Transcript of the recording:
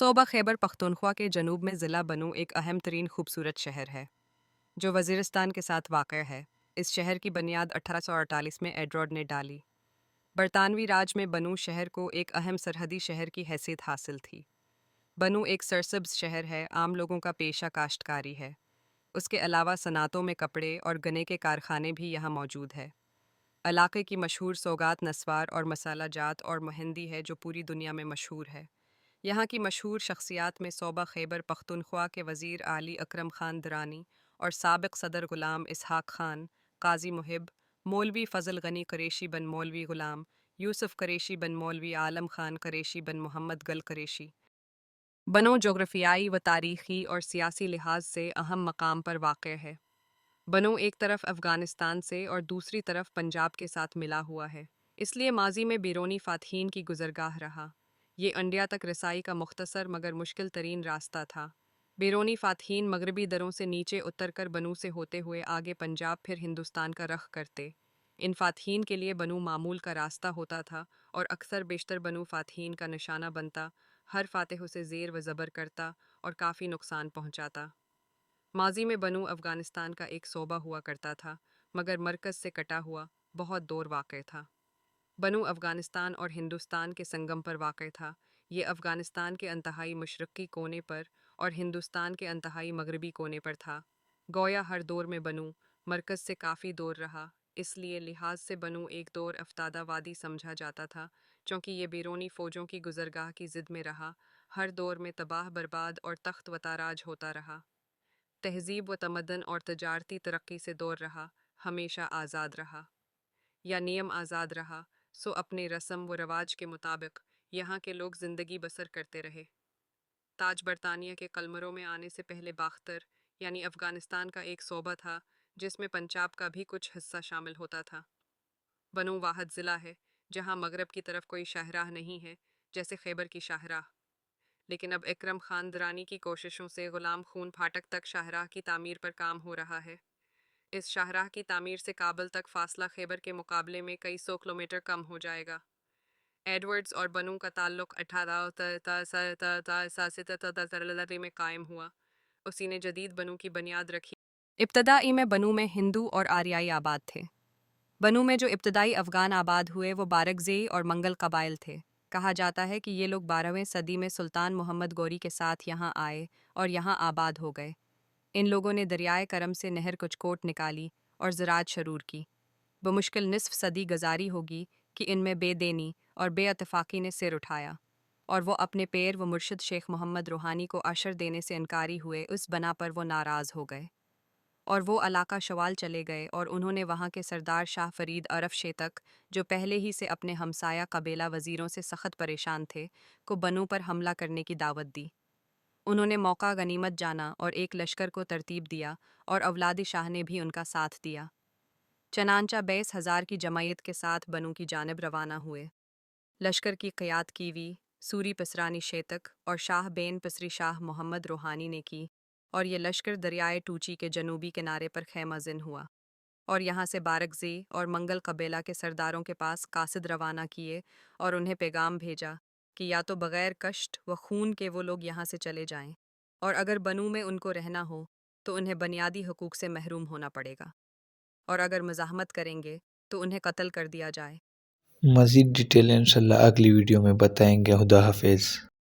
صوبہ خیبر پختونخوا کے جنوب میں ضلع بنو ایک اہم ترین خوبصورت شہر ہے جو وزیرستان کے ساتھ واقع ہے۔ اس شہر کی بنیاد 1848 میں ایڈورڈ نے ڈالی۔ برطانوی راج میں بنو شہر کو ایک اہم سرحدی شہر کی حیثیت حاصل تھی۔ بنو ایک سرسبز شہر ہے، عام لوگوں کا پیشہ کاشتکاری ہے۔ اس کے علاوہ صنعتوں میں کپڑے اور گنے کے کارخانے بھی یہاں موجود ہے۔ علاقے کی مشہور سوگات نسوار اور مسالہ جات اور مہندی ہے جو پوری دنیا میں مشہور ہے۔ یہاں کی مشہور شخصیات میں صوبہ خیبر پختونخوا کے وزیر اعلی اکرم خان درانی اور سابق صدر غلام اسحاق خان، قاضی محب، مولوی فضل غنی قریشی بن مولوی غلام یوسف قریشی بن مولوی عالم خان قریشی بن محمد گل قریشی۔ بنو جغرافیائی و تاریخی اور سیاسی لحاظ سے اہم مقام پر واقع ہے۔ بنو ایک طرف افغانستان سے اور دوسری طرف پنجاب کے ساتھ ملا ہوا ہے، اس لیے ماضی میں بیرونی فاتحین کی گزرگاہ رہا۔ یہ انڈیا تک رسائی کا مختصر مگر مشکل ترین راستہ تھا۔ بیرونی فاتحین مغربی دروں سے نیچے اتر کر بنو سے ہوتے ہوئے آگے پنجاب پھر ہندوستان کا رخ کرتے۔ ان فاتحین کے لیے بنو معمول کا راستہ ہوتا تھا اور اکثر بیشتر بنو فاتحین کا نشانہ بنتا، ہر فاتح اسے زیر و زبر کرتا اور کافی نقصان پہنچاتا۔ ماضی میں بنو افغانستان کا ایک صوبہ ہوا کرتا تھا مگر مرکز سے کٹا ہوا بہت دور واقع تھا۔ بنو افغانستان اور ہندوستان کے سنگم پر واقع تھا۔ یہ افغانستان کے انتہائی مشرقی کونے پر اور ہندوستان کے انتہائی مغربی کونے پر تھا۔ گویا ہر دور میں بنو مرکز سے کافی دور رہا، اس لیے لحاظ سے بنو ایک دور افتادہ وادی سمجھا جاتا تھا، چونکہ یہ بیرونی فوجوں کی گزرگاہ کی ضد میں رہا، ہر دور میں تباہ برباد اور تخت و تاراج ہوتا رہا۔ تہذیب و تمدن اور تجارتی ترقی سے دور رہا، ہمیشہ آزاد رہا یا نیم آزاد رہا، سو اپنے رسم و رواج کے مطابق یہاں کے لوگ زندگی بسر کرتے رہے۔ تاج برطانیہ کے قلمروں میں آنے سے پہلے باختر یعنی افغانستان کا ایک صوبہ تھا جس میں پنجاب کا بھی کچھ حصہ شامل ہوتا تھا۔ بنو واحد ضلع ہے جہاں مغرب کی طرف کوئی شاہراہ نہیں ہے جیسے خیبر کی شاہراہ، لیکن اب اکرم خان درانی کی کوششوں سے غلام خون پھاٹک تک شاہراہ کی تعمیر پر کام ہو رہا ہے۔ اس شاہراہ کی تعمیر سے کابل تک فاصلہ خیبر کے مقابلے میں کئی سو کلومیٹر کم ہو جائے گا۔ ایڈورڈز اور بنو کا تعلق 1867 میں قائم ہوا۔ اسی نے جدید بنو کی بنیاد رکھی۔ ابتدائی میں بنو میں ہندو اور آریائی آباد تھے۔ بنو میں جو ابتدائی افغان آباد ہوئے وہ بارکزئی اور منگل قبائل تھے۔ کہا جاتا ہے کہ یہ لوگ 12ویں صدی میں سلطان محمد غوری کے ساتھ یہاں آئے اور یہاں آباد ہو گئے۔ ان لوگوں نے دریائے کرم سے نہر کچکوٹ نکالی اور زراعت شروع کی۔ بمشکل نصف صدی گزاری ہوگی کہ ان میں بے دینی اور بے اتفاقی نے سر اٹھایا اور وہ اپنے پیر و مرشد شیخ محمد روحانی کو عشر دینے سے انکاری ہوئے۔ اس بنا پر وہ ناراض ہو گئے اور وہ علاقہ شوال چلے گئے اور انہوں نے وہاں کے سردار شاہ فرید عرف شیتک، جو پہلے ہی سے اپنے ہمسایہ قبیلہ وزیروں سے سخت پریشان تھے، کو بنو پر حملہ کرنے کی دعوت دی۔ انہوں نے موقع غنیمت جانا اور ایک لشکر کو ترتیب دیا اور اولاد شاہ نے بھی ان کا ساتھ دیا۔ چنانچہ 22,000 کی جمعیت کے ساتھ بنو کی جانب روانہ ہوئے۔ لشکر کی قیادت کیوی سوری پسرانی شیتک اور شاہ بین پسری شاہ محمد روحانی نے کی، اور یہ لشکر دریائے ٹوچی کے جنوبی کنارے پر خیمہ زن ہوا اور یہاں سے بارکزئی اور منگل قبیلہ کے سرداروں کے پاس قاصد روانہ کیے اور انہیں پیغام بھیجا کہ یا تو بغیر کشت و خون کے وہ لوگ یہاں سے چلے جائیں، اور اگر بنو میں ان کو رہنا ہو تو انہیں بنیادی حقوق سے محروم ہونا پڑے گا، اور اگر مزاحمت کریں گے تو انہیں قتل کر دیا جائے۔ مزید ڈیٹیل انشاءاللہ اگلی ویڈیو میں بتائیں گے۔ خدا حافظ۔